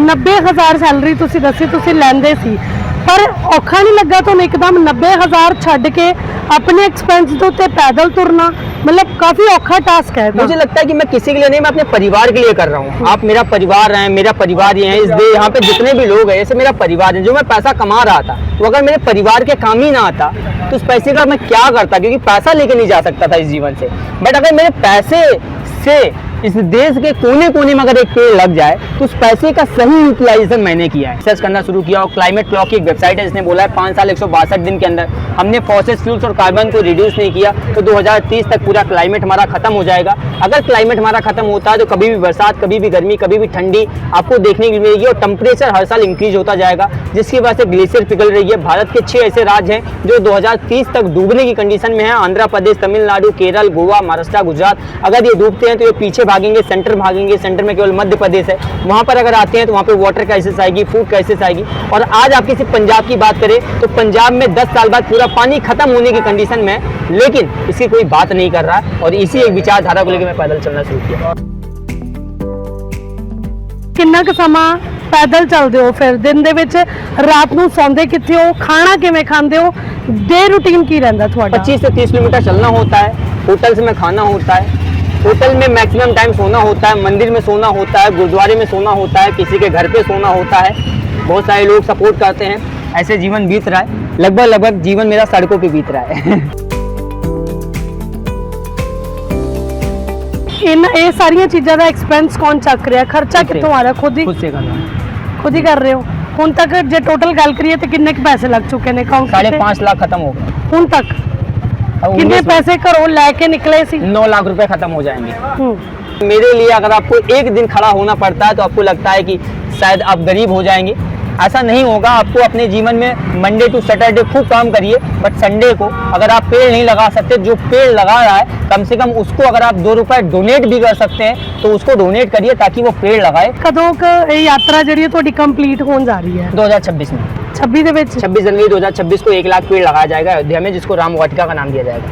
90,000 salary तुसी दसी तुसी लैंदे सी, पर औखा नहीं लगा तो एकदम 90,000 छड्ड के अपने एक्सपेंस के उत्ते पैदल तुरना, मतलब काफी औखा टास्क है। मुझे लगता है कि मैं किसी के लिए नहीं, मैं अपने परिवार के लिए कर रहा हूँ। आप मेरा परिवार हैं, मेरा परिवार ये है, इस यहाँ पे जितने भी लोग हैं ऐसे मेरा परिवार है। जो मैं पैसा कमा रहा था तो अगर मेरे परिवार के काम ही ना आता तो उस पैसे का मैं क्या करता, क्योंकि पैसा लेके नहीं जा सकता था इस जीवन से। बट अगर मेरे पैसे से इस देश के कोने कोने में अगर एक पेड़ लग जाए तो उस पैसे का सही यूटिलाइजेशन मैंने किया है। रिसर्च करना शुरू किया और क्लाइमेट क्लॉक की एक वेबसाइट है जिसने बोला है 5 साल 162 दिन के अंदर हमने फॉसिल फ्यूल्स और कार्बन को रिड्यूस नहीं किया तो 2030 तक पूरा क्लाइमेट हमारा खत्म हो जाएगा। अगर क्लाइमेट हमारा खत्म होता है तो कभी भी बरसात, कभी भी गर्मी, कभी भी ठंडी आपको देखने को मिलेगी और टेम्परेचर हर साल इंक्रीज होता जाएगा, जिसकी वजह से ग्लेशियर पिघल रही है। भारत के 6 ऐसे राज्य हैं जो 2030 तक डूबने की कंडीशन में है। आंध्र प्रदेश, तमिलनाडु, केरल, गोवा, महाराष्ट्र, गुजरात। अगर ये डूबते हैं तो ये पीछे भागेंगे, सेंटर भागेंगे। सेंटर में केवल मध्य प्रदेश है। वहां पर अगर आते हैं तो वहां पर वाटर क्राइसिस आएगी, फूड क्राइसिस आएगी। और आज आप किसी पंजाब की बात करें तो पंजाब में 10 साल बाद पूरा पानी खत्म होने की कंडीशन में है, लेकिन इसकी कोई बात नहीं कर रहा है। और इसी एक विचारधारा को लेकर मैं पैदल चलना शुरू किया। कितना क समा पैदल चलते हो, फिर दिन दे विच रात नूं सौंदे कित्थे हो, खाना किवें खांदे हो, डे रूटीन की रहिंदा तुहाडा? 25 से 30 किलोमीटर चलना होता है, होटल में खाना होता है, होटल में मैक्सिमम टाइम सोना होता है, मंदिर में सोना होता है, गुरुद्वारे में सोना होता है, किसी के घर पे सोना होता है। बहुत सारे लोग सपोर्ट करते हैं। ऐसे जीवन बीत रहा है, लगभग जीवन मेरा सड़कों पे बीत रहा है। ये सारियां चीज़ों का एक्सपेंस कौन चक रहा, खर्चा कितों आ रहा? खुद से कर रहा हूं। खुद ही कर रहे हो। हुण तक जे टोटल गल करिए तो किन्ने पैसे लग चुके हैं अकाउंट? 5.5 लाख खत्म हो गए हुण तक। कितने पैसे घरों लैके निकले सी? 9 लाख रुपए खत्म हो जाएंगे। मेरे लिए अगर आपको एक दिन खड़ा होना पड़ता है तो आपको लगता है कि शायद आप गरीब हो जाएंगे। ऐसा नहीं होगा। आपको अपने जीवन में मंडे टू सैटरडे खूब काम करिए, बट संडे को अगर आप पेड़ नहीं लगा सकते, जो पेड़ लगा रहा है कम से कम उसको अगर आप 2 रुपए डोनेट भी कर सकते हैं तो उसको डोनेट करिए ताकि वो पेड़ लगाए। कदों यात्रा जी थोड़ी कंप्लीट होने जा रही है? 2026 में। 26 जनवरी 2026 को 1 लाख पेड़ लगाया जाएगा अयोध्या में, जिसको राम वाटिका का नाम दिया जाएगा।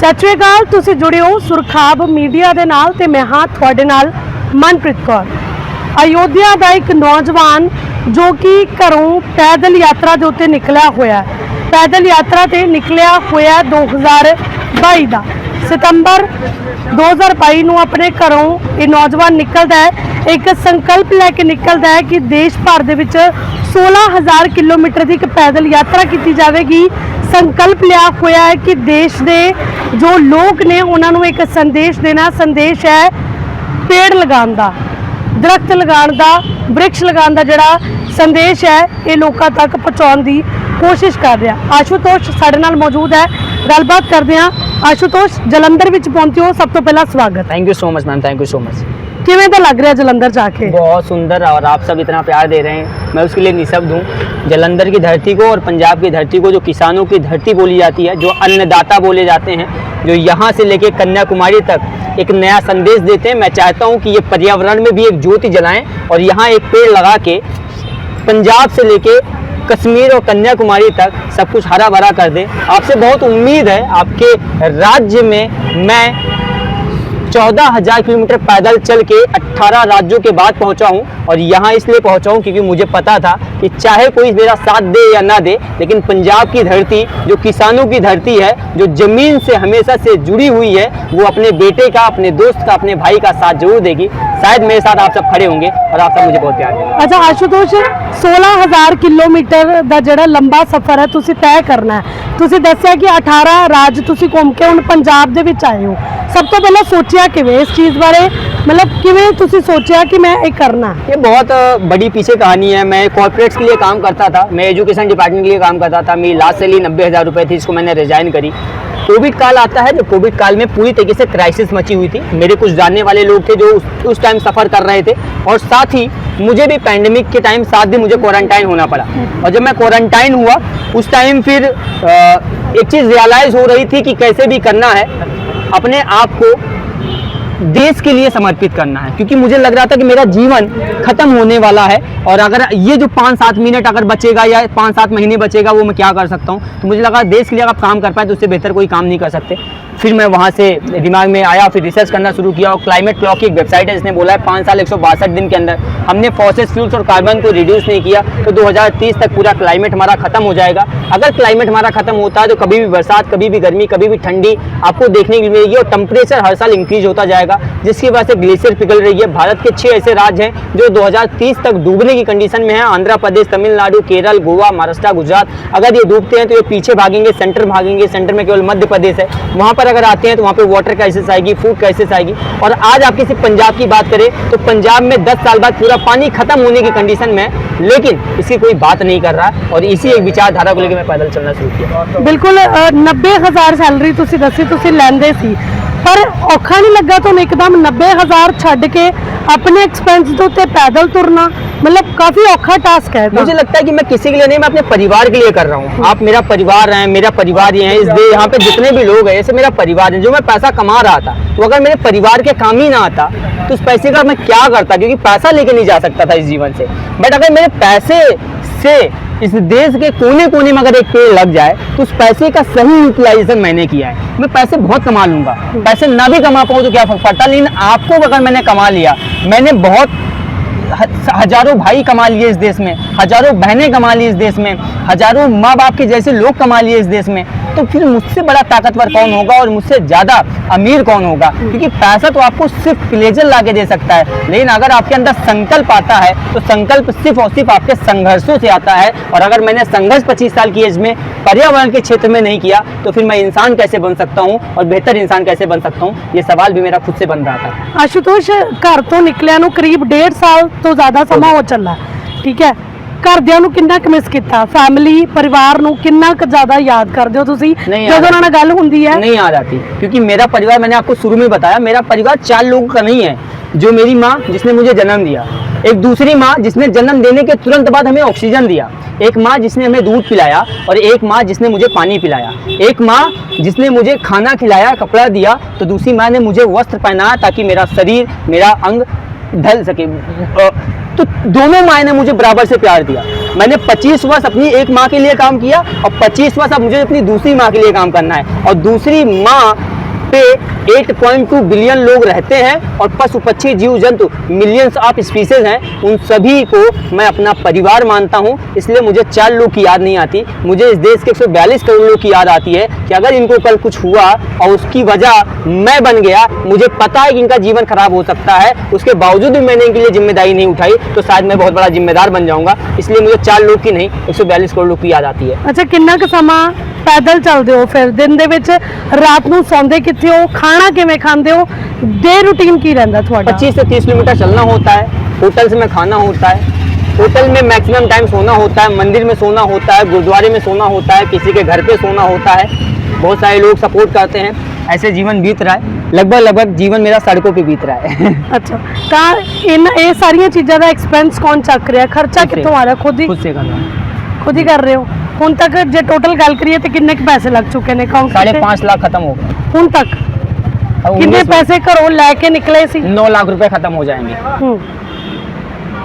सत श्री अकाल, तुसीं जुड़े हो सुरखाब मीडिया दे नाल ते मैं हां तुहाडे नाल मनप्रीत कौर। अयोध्या का एक नौजवान जो कि घरों पैदल यात्रा के उत्ते निकलिया होया, पैदल यात्रा ते निकलिया होया 2022 का सितंबर 2022 नूं अपने घरों ये नौजवान निकलता है, एक संकल्प लैके निकलता है कि देश भर दे विच 16,000 किलोमीटर की एक पैदल यात्रा की जाएगी। संकल्प लिया होया है कि देश के जो लोग ने उन्होंने एक संदेश देना। संदेश है पेड़ लगाने का, दरख्त लगाने का, वृक्ष लगाने का जोड़ा संदेश है ये लोगों तक पहुँचाने की कोशिश कर रहा। आशुतोष साडे नाल मौजूद है, गलबात करते हैं। आशुतोष, जलंधर विच पहुंचे हो, सब तो पहला स्वागत। Thank you so much ma'am, thank you so much. किवें दा लग रहा जलंधर जाके? बहुत सुंदर, और आप सब इतना प्यार दे रहे हैं, मैं उसके लिए निःशब्द हूँ। जलंधर की धरती को और पंजाब की धरती को, जो किसानों की धरती बोली जाती है, जो अन्नदाता बोले जाते हैं, जो यहाँ से लेके कन्याकुमारी तक एक नया संदेश देते हैं। मैं चाहता हूँ कि ये पर्यावरण में भी एक ज्योति जलाएं और यहाँ एक पेड़ लगा के पंजाब से लेके कश्मीर और कन्याकुमारी तक सब कुछ हरा भरा कर दें। आपसे बहुत उम्मीद है। आपके राज्य में मैं 14,000 किलोमीटर पैदल चल के 18 राज्यों के बाद पहुंचा हूं, और यहाँ इसलिए पहुंचा हूं क्योंकि मुझे पता था कि चाहे कोई मेरा साथ दे या ना दे, लेकिन पंजाब की धरती जो किसानों की धरती है, जो जमीन से हमेशा से जुड़ी हुई है, वो अपने बेटे का, अपने दोस्त का, अपने भाई का साथ जरूर देगी। शायद मेरे साथ आप सब खड़े होंगे और आप सब मुझे बहुत प्यार देंगे। अच्छा आशुतोष, 16,000 किलोमीटर का जो लंबा सफर है तुसी तय करना है। तुसी दस्या कि 18 राज तुसी घूम के हुण पंजाब दे विच आए हो। सब तो पहला सोचिया किवें इस चीज़ बारे, मतलब किवें तुसी सोचिया कि मैं ये करना? ये बहुत बड़ी पीछे कहानी है। मैं कॉर्पोरेट्स के लिए काम करता था, मैं एजुकेशन डिपार्टमेंट के लिए काम करता था। मेरी लास्ट सैलरी 90,000 रुपये थी, इसको मैंने रिजाइन करी। कोविड काल आता है, जो कोविड काल में पूरी तरीके से क्राइसिस मची हुई थी। मेरे कुछ जानने वाले लोग थे जो उस टाइम सफ़र कर रहे थे, और साथ ही मुझे भी पैंडेमिक के टाइम 7 दिन मुझे क्वारंटाइन होना पड़ा। और जब मैं क्वारंटाइन हुआ उस टाइम फिर एक चीज़ रियलाइज़ हो रही थी कि कैसे भी करना है, अपने आप को देश के लिए समर्पित करना है, क्योंकि मुझे लग रहा था कि मेरा जीवन खत्म होने वाला है, और अगर ये जो 5-7 मिनट अगर बचेगा या 5-7 महीने बचेगा वो मैं क्या कर सकता हूँ। तो मुझे लगा देश के लिए अगर आप काम कर पाए तो उससे बेहतर कोई काम नहीं कर सकते। फिर मैं वहाँ से दिमाग में आया, फिर रिसर्च करना शुरू किया और क्लाइमेट क्लॉक की एक वेबसाइट है जिसने बोला है 5 साल 162 दिन के अंदर हमने फॉसिल फ्यूल्स और कार्बन को रिड्यूस नहीं किया तो 2030 तक पूरा क्लाइमेट हमारा खत्म हो जाएगा। अगर क्लाइमेट हमारा खत्म होता है तो कभी भी बरसात, कभी भी गर्मी, कभी भी ठंडी आपको देखने को मिलेगी और टेम्परेचर हर साल इंक्रीज होता जाएगा, जिसकी वजह से ग्लेशियर पिघल रही है। भारत के 6 ऐसे राज्य हैं जो 2030 तक डूबने की कंडीशन में है, आंध्र प्रदेश, तमिलनाडु, केरल, गोवा, महाराष्ट्र, गुजरात। अगर ये डूबते हैं तो ये पीछे भागेंगे, सेंटर भागेंगे। सेंटर में केवल मध्य प्रदेश है, वहाँ पर अगर आते हैं तो वहाँ पे वाटर क्राइसिस आएगी, फूड क्राइसिस आएगी। और आज आप किसी पंजाब की बात करें तो पंजाब में 10 साल बाद पूरा पानी खत्म होने की कंडीशन में है, लेकिन इसकी कोई बात नहीं कर रहा है। और इसी एक विचारधारा को लेकर मैं पैदल चलना शुरू किया। बिल्कुल 90,000 सैलरी तुसी दसी तुसी लैंदे सी, पर औखा नहीं लगा ਤੁਹਾਨੂੰ एकदम 90,000 ਛੱਡ के अपने एक्सपेंस ਦੇ ਉੱਤੇ पैदल तुरना? मतलब काफी औखा टास्क है। मुझे लगता है कि मैं किसी के लिए नहीं, मैं अपने परिवार के लिए कर रहा हूँ। आप मेरा परिवार हैं, मेरा परिवार ये है, इस दे यहाँ पे जितने भी लोग हैं ऐसे मेरा परिवार है। जो मैं पैसा कमा रहा था तो अगर मेरे परिवार के काम ही ना आता तो उस पैसे का मैं क्या करता, क्योंकि पैसा लेके नहीं जा सकता था इस जीवन से। बट अगर मेरे पैसे से इस देश के कोने कोने में अगर एक पेड़ लग जाए तो उस पैसे का सही यूटिलाइजेशन मैंने किया है। मैं पैसे बहुत कमा लूंगा, पैसे ना भी कमा पाऊँ तो क्या फर्क पड़ता, लेकिन आपको अगर मैंने कमा लिया, मैंने बहुत हजारों भाई कमा लिए इस देश में, हजारों बहनें कमा ली इस देश में, हजारों माँ बाप के जैसे लोग कमा लिए इस देश में, तो फिर मुझसे बड़ा ताकतवर कौन होगा और मुझसे ज़्यादा अमीर कौन होगा? क्योंकि पैसा तो आपको सिर्फ प्लेजर ला के दे सकता है, लेकिन अगर आपके अंदर संकल्प आता है तो संकल्प सिर्फ और सिर्फ आपके संघर्षों से आता है। और अगर मैंने संघर्ष 25 साल की एज में पर्यावरण के क्षेत्र में नहीं किया तो फिर मैं इंसान कैसे बन सकता हूँ और बेहतर इंसान कैसे बन सकता हूँ, ये सवाल भी मेरा खुद से बन रहा था। आशुतोष, घर तो निकलिया ਨੂੰ करीब 1.5 साल तो ज़्यादा समा हो ਚੱਲਾ, ठीक है। ਘਰਦਿਆਂ ਨੂੰ ਕਿੰਨਾ ਕੁ ਮਿਸ ਕੀਤਾ, फैमिली परिवार ਨੂੰ ਕਿੰਨਾ ਕੁ ਜ਼ਿਆਦਾ याद करते हो ਤੁਸੀਂ ਜਦੋਂ ਉਹਨਾਂ ਨਾਲ ਗੱਲ ਹੁੰਦੀ है? नहीं याद आती, क्योंकि मेरा परिवार, मैंने आपको शुरू में बताया, मेरा परिवार 4 लोगों का नहीं है। जो मेरी माँ जिसने मुझे जन्म दिया, एक दूसरी माँ जिसने जन्म देने के तुरंत बाद हमें ऑक्सीजन दिया, एक माँ जिसने हमें दूध पिलाया और एक माँ जिसने मुझे पानी पिलाया, एक माँ जिसने मुझे खाना खिलाया, कपड़ा दिया, तो दूसरी माँ ने मुझे वस्त्र पहनाया ताकि मेरा शरीर, मेरा अंग ढल सके। तो दोनों माँ ने मुझे बराबर से प्यार दिया। मैंने 25 वर्ष अपनी एक माँ के लिए काम किया और 25 वर्ष अब मुझे अपनी दूसरी माँ के लिए काम करना है। और दूसरी माँ पे 8.2 बिलियन लोग रहते हैं और पशु पक्षी जीव जंतु मिलियंस ऑफ स्पीसीज हैं, उन सभी को मैं अपना परिवार मानता हूं। इसलिए मुझे 4 लोग की याद नहीं आती, मुझे इस देश के 142 करोड़ लोग की याद आती है कि अगर इनको कल कुछ हुआ और उसकी वजह मैं बन गया, मुझे पता है कि इनका जीवन खराब हो सकता है, उसके बावजूद भी मैंने इनके लिए जिम्मेदारी नहीं उठाई तो शायद मैं बहुत बड़ा जिम्मेदार बन जाऊंगा। इसलिए मुझे 4 लोग की नहीं 142 करोड़ लोग की याद आती है। अच्छा, कितना का समा पैदल चलते हो फिर दिन दे विच, रात ਨੂੰ ਸੌਂਦੇ ਕਿੱਥੇ ਹੋ, ਖਾਣਾ ਕਿਵੇਂ ਖਾਂਦੇ ਹੋ, डे रूटीन की रहता ਤੁਹਾਡਾ? 25 से 30 किलोमीटर चलना होता है, होटल से मैं खाना होता है, होटल में मैक्सिमम टाइम सोना होता है, मंदिर में सोना होता है, गुरुद्वारे में सोना होता है, किसी के घर पे सोना होता है। बहुत सारे लोग सपोर्ट करते हैं, ऐसे जीवन बीत रहा है। लगभग जीवन मेरा सड़कों पे बीत रहा है। अच्छा, ਤਾਂ ਇਹ ਸਾਰੀਆਂ ਚੀਜ਼ਾਂ ਦਾ ਐਕਸਪੈਂਸ ਕੌਣ ਚੱਕ ਰਿਹਾ, ਖਰਚਾ ਕਿੱਥੋਂ ਆ ਰਿਹਾ? खुद खुद से कर रहा हूँ। खुद ही कर रहे हो? ਹੁਣ ਤੱਕ ਜੇ ਟੋਟਲ ਗੱਲ ਕਰੀਏ ਤੇ ਕਿੰਨੇ ਕੁ ਪੈਸੇ ਲੱਗ ਚੁੱਕੇ ਨੇ ਅਕਾਊਂਟ 5.5 लाख खत्म हो गए। ਹੁਣ तक अब कितने 19 पैसे घरों लेके निकले सी? 9 लाख रुपए खत्म हो जाएंगे। हम्म,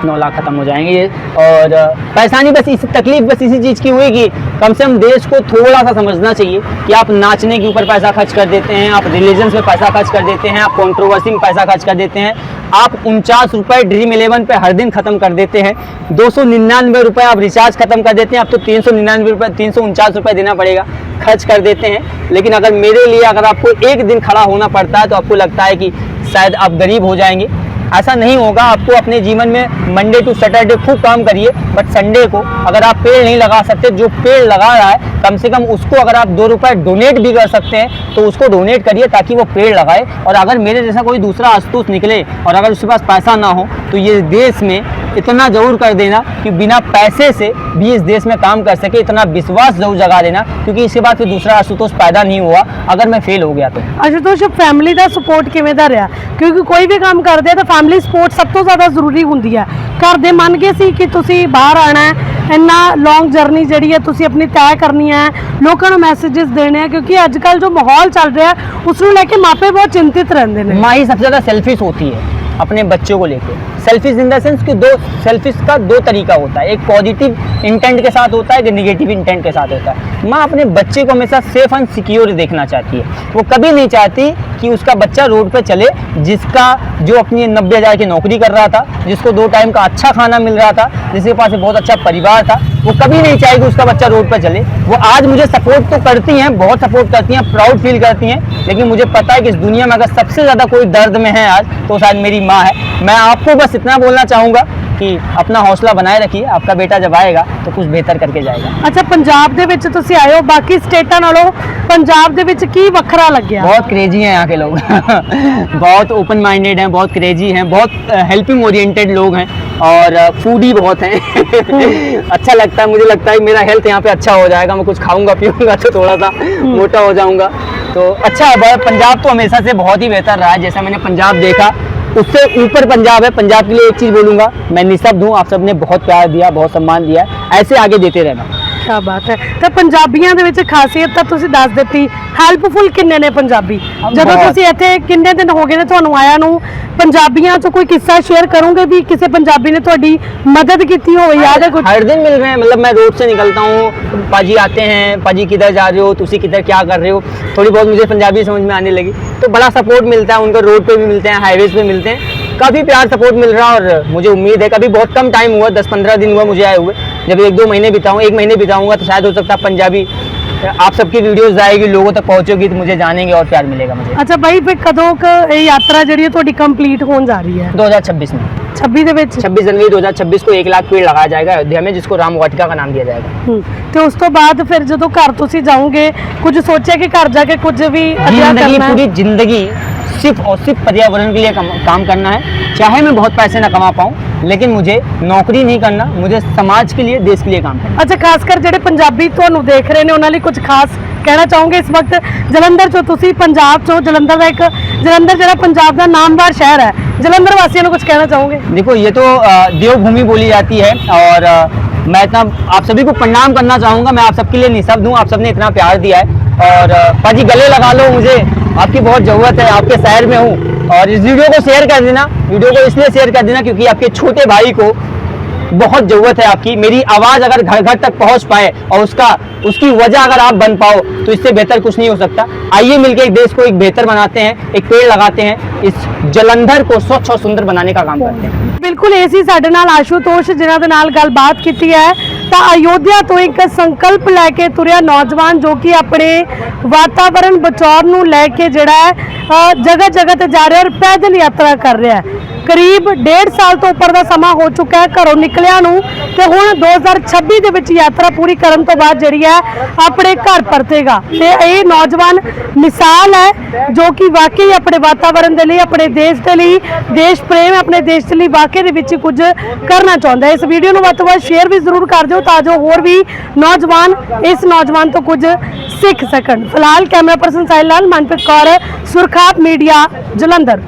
9 लाख खत्म हो जाएंगे। और परेशानी बस इसी, तकलीफ बस इसी चीज़ की हुई कि कम से कम देश को थोड़ा सा समझना चाहिए कि आप नाचने के ऊपर पैसा खर्च कर देते हैं, आप रिलीजन में पैसा खर्च कर देते हैं, आप कंट्रोवर्सी में पैसा खर्च कर देते हैं, आप 49 रुपये ड्रीम 11 पे हर दिन खत्म कर देते हैं, 299 रुपये आप रिचार्ज खत्म कर देते हैं, अब तो 399 रुपये 349 रुपये देना पड़ेगा, खर्च कर देते हैं। लेकिन अगर मेरे लिए अगर आपको एक दिन खड़ा होना पड़ता है तो आपको लगता है कि शायद आप गरीब हो जाएंगे। ऐसा नहीं होगा। आपको अपने जीवन में मंडे टू सैटरडे खूब काम करिए, बट संडे को अगर आप पेड़ नहीं लगा सकते, जो पेड़ लगा रहा है कम से कम उसको अगर आप 2 रुपये डोनेट भी कर सकते हैं तो उसको डोनेट करिए ताकि वो पेड़ लगाए। और अगर मेरे जैसा कोई दूसरा आस्तूस निकले और अगर उसके पास पैसा ना हो तो ये देश में इतना जरूर कर देना कि बिना पैसे से भी इस देश में काम कर सके, इतना विश्वास जरूर जगा देना, क्योंकि इसके बाद फिर दूसरा आशुतोष पैदा नहीं हुआ अगर मैं फेल हो गया तो। आशुतोष, फैमिली का सपोर्ट किवें दा रहा? क्योंकि कोई भी काम करते हैं तो फैमिली सपोर्ट सब तो ज़्यादा जरूरी होंगी है। घर दे मन गए सी कि तुसी बाहर आना है, इन्ना लॉन्ग जर्नी जी है तुसी अपनी तय करनी है, लोगों को मैसेजेस देने हैं, क्योंकि अजकल जो माहौल चल रहा है उसको लेके मापे बहुत चिंतित रहते हैं। माँ ही सबसे ज़्यादा सेल्फिश होती है। अपने बच्चों को लेके। सेल्फिश इन द सेंस कि सेल्फिश का दो तरीका होता है, एक पॉजिटिव इंटेंट के साथ होता है, एक नेगेटिव इंटेंट के साथ होता है। माँ अपने बच्चे को हमेशा सेफ एंड सिक्योर देखना चाहती है। वो कभी नहीं चाहती कि उसका बच्चा रोड पे चले, जो अपनी 90,000 की नौकरी कर रहा था, जिसको 2 टाइम का अच्छा खाना मिल रहा था, जिसके पास एक बहुत अच्छा परिवार था, वो कभी नहीं चाहेगी उसका बच्चा रोड पर चले। वो आज मुझे सपोर्ट तो करती हैं, बहुत सपोर्ट करती हैं, प्राउड फील करती हैं, लेकिन मुझे पता है कि इस दुनिया में अगर सबसे ज़्यादा कोई दर्द में है आज, तो शायद मेरी माँ है। मैं आपको बस इतना बोलना चाहूँगा कि अपना हौसला बनाए रखिए, आपका बेटा जब आएगा तो कुछ बेहतर करके जाएगा। अच्छा, पंजाब दे विच तुसीं आए हो, बाकी स्टेटां नालों पंजाब दे विच की वखरा लग्या? बहुत क्रेजी हैं यहाँ के लोग बहुत ओपन माइंडेड हैं, बहुत क्रेजी हैं, बहुत हेल्पिंग ओरिएंटेड लोग हैं और फूडी बहुत हैं अच्छा लगता है, मुझे लगता है मेरा हेल्थ यहाँ पे अच्छा हो जाएगा, मैं कुछ खाऊंगा पीऊंगा तो थोड़ा सा मोटा हो जाऊंगा, तो अच्छा है। पंजाब तो हमेशा से बहुत ही बेहतर रहा है, जैसा मैंने पंजाब देखा उससे ऊपर पंजाब है। पंजाब के लिए एक चीज़ बोलूँगा, मैं निशब्द हूँ, आप सबने बहुत प्यार दिया, बहुत सम्मान दिया है, ऐसे आगे देते रहना। क्या बात है। तो पंजाबियों ਦੇ ਵਿੱਚ ਖਾਸੀਅਤ ਤਾਂ ਤੁਸੀਂ ਦੱਸ ਦਿੱਤੀ, ਹੈਲਪਫੁਲ ਕਿੰਨੇ ਨੇ ਪੰਜਾਬੀ? ਜਦੋਂ ਤੁਸੀਂ ਇੱਥੇ ਕਿੰਨੇ ਦਿਨ ਹੋ ਗਏ ਨੇ ਤੁਹਾਨੂੰ ਆਇਆ ਨੂੰ, पंजाबियों तो कोई किस्सा शेयर करूंगे भी किसी पंजाबी ने थोड़ी मदद की हो, याद है कुछ? हर दिन मिल रहे हैं, मतलब मैं रोड से निकलता हूँ, पाजी आते हैं, पाजी किधर जा रहे हो, तुसी किधर क्या कर रहे हो, थोड़ी बहुत मुझे पंजाबी समझ में आने लगी, तो बड़ा सपोर्ट मिलता है उनका। रोड पे भी मिलते हैं, हाईवेज पे मिलते हैं, काफ़ी प्यार सपोर्ट मिल रहा है और मुझे उम्मीद है, कभी बहुत कम टाइम हुआ, 10-15 दिन हुआ मुझे आए हुए, जब 1-2 महीने बिताऊँ, 1 महीने बिताऊँगा तो शायद हो सकता है पंजाबी आप सबकी वीडियोस जाएगी, लोगों तक पहुंचेगी तो मुझे जानेंगे और प्यार मिलेगा मुझे। अच्छा भाई, फिर कदों ये यात्रा जी थोड़ी कंप्लीट होने जा रही है? 2026 में, 26 जनवरी 2026 को 1 लाख पेड़ लगाया जाएगा अयोध्या में, जिसको राम वाटिका का नाम दिया जाएगा। तो उस तो बाद फिर जो घर तुसी जाओगे, कुछ सोचा कि घर जाके कुछ भी पूरी जिंदगी सिर्फ और सिर्फ पर्यावरण के लिए काम करना है, चाहे मैं बहुत पैसे ना कमा पाऊँ, लेकिन मुझे नौकरी नहीं करना, मुझे समाज के लिए, देश के लिए काम करना। अच्छा, खासकर ਜਿਹੜੇ ਪੰਜਾਬੀ ਤੁਹਾਨੂੰ ਦੇਖ ਰਹੇ ਨੇ ਉਹਨਾਂ ਲਈ ਕੁਝ ਖਾਸ ਕਹਿਣਾ ਚਾਹੋਗੇ? ਇਸ ਵਕਤ ਜਲੰਧਰ ਚੋਂ ਤੁਸੀਂ, ਪੰਜਾਬ ਚੋਂ, ਜਲੰਧਰ ਦਾ ਜਲੰਧਰ ਜਿਹੜਾ ਪੰਜਾਬ ਦਾ ਨਾਮਵਰ शहर है, जलंधर वासियों को कुछ कहना चाहोगे? देखो, ये तो देवभूमि बोली जाती है और मैं इतना आप सभी को प्रणाम करना चाहूँगा। मैं आप सबके लिए निशब्द हूँ, आप सबने इतना प्यार दिया है और पाजी गले लगा लो, मुझे आपकी बहुत ज़रूरत है, आपके शहर में हूँ और इस वीडियो को शेयर कर देना। वीडियो को इसलिए शेयर कर देना क्योंकि आपके छोटे भाई को बहुत ज़रूरत है आपकी, मेरी आवाज़ अगर घर घर तक पहुँच पाए और उसकी वजह अगर आप बन पाओ तो इससे बेहतर कुछ नहीं हो सकता। आइए मिलकर एक देश को एक बेहतर बनाते हैं, एक पेड़ लगाते हैं, इस जलंधर को स्वच्छ और सुंदर बनाने का काम करते हैं। बिल्कुल ਇਹ ਸੀ ਸਾਡੇ ਨਾਲ ਆਸ਼ੂਤੋਸ਼, ਜਿਨ੍ਹਾਂ ਦੇ ਨਾਲ ਗੱਲਬਾਤ ਕੀਤੀ ਹੈ। ਤਾਂ ਅਯੋਧਿਆ ਤੋਂ ਇੱਕ ਸੰਕਲਪ ਲੈ ਕੇ ਤੁਰਿਆ ਨੌਜਵਾਨ, ਜੋ ਕਿ ਆਪਣੇ ਵਾਤਾਵਰਣ ਬਚਾਉਣ ਨੂੰ ਲੈ ਕੇ ਜਿਹੜਾ ਹੈ ਜਗ੍ਹਾ ਜਗ੍ਹਾ ਤੇ ਜਾ ਰਿਹਾ ਔਰ ਪੈਦਲ ਯਾਤਰਾ ਕਰ ਰਿਹਾ ਹੈ। करीब 1.5 साल तो उपर का समा हो चुका है घरों निकलिया नूं, ते हुण 2026 दे विच यात्रा पूरी करन तो बाद जिहड़ी है अपने घर परतेगा। ते ये नौजवान मिसाल है जो कि वाकई अपने वातावरण के लिए, अपने देश के लिए, देश प्रेम, अपने देश के लिए वाकई दे विच कुछ करना चाहुंदा है। इस वीडियो नूं वध तों वध शेयर भी जरूर कर दिओ तां जो होर भी नौजवान इस नौजवान तो कुछ सीख सकन। फिलहाल कैमरा पर्सन साहिल लाल, मनप्रीत कौर, सुरखाब मीडिया, जलंधर।